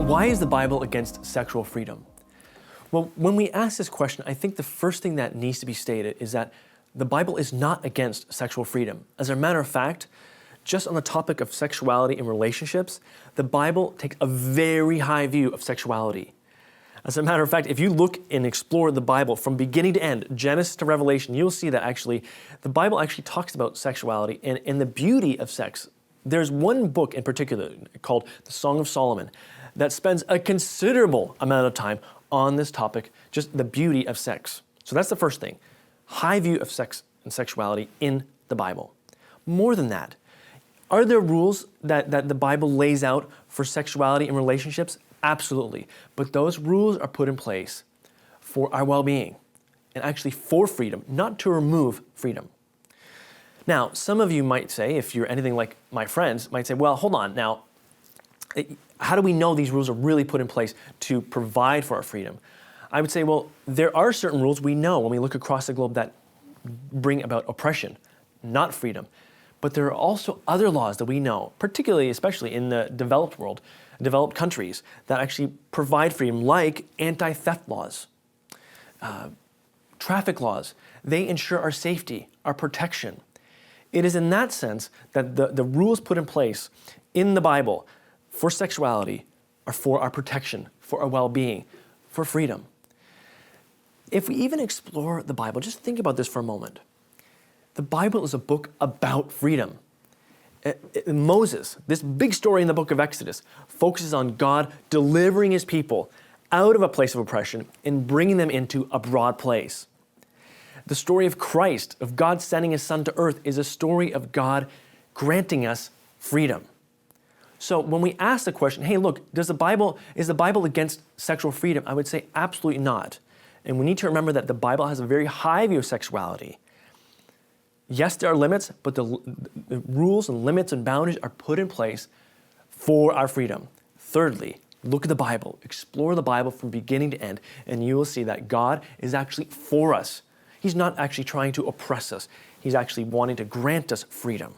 Why is the Bible against sexual freedom? Well, when we ask this question, I think the first thing that needs to be stated is that the Bible is not against sexual freedom. As a matter of fact, just on the topic of sexuality and relationships, the Bible takes a very high view of sexuality. As a matter of fact, if you look and explore the Bible from beginning to end, Genesis to Revelation, you'll see that actually the Bible actually talks about sexuality and the beauty of sex. There's one book in particular called the Song of Solomon that spends a considerable amount of time on this topic, just the beauty of sex. So that's the first thing. High view of sex and sexuality in the Bible. More than that, are there rules that the Bible lays out for sexuality and relationships? Absolutely. But those rules are put in place for our well-being and actually for freedom, not to remove freedom. Now, some of you might say, if you're anything like my friends, might say, well, hold on, now, how do we know these rules are really put in place to provide for our freedom? I would say, well, there are certain rules we know when we look across the globe that bring about oppression, not freedom. But there are also other laws that we know, particularly, especially in the developed world, developed countries, that actually provide freedom, like anti-theft laws, traffic laws. They ensure our safety, our protection. It is in that sense that the rules put in place in the Bible for sexuality are for our protection, for our well-being, for freedom. If we even explore the Bible, just think about this for a moment. The Bible is a book about freedom. Moses, this big story in the book of Exodus, focuses on God delivering his people out of a place of oppression and bringing them into a broad place. The story of Christ, of God sending his Son to earth, is a story of God granting us freedom. So when we ask the question, hey, look, is the Bible against sexual freedom? I would say absolutely not. And we need to remember that the Bible has a very high view of sexuality. Yes, there are limits, but the rules and limits and boundaries are put in place for our freedom. Thirdly, look at the Bible. Explore the Bible from beginning to end, and you will see that God is actually for us. He's not actually trying to oppress us. He's actually wanting to grant us freedom.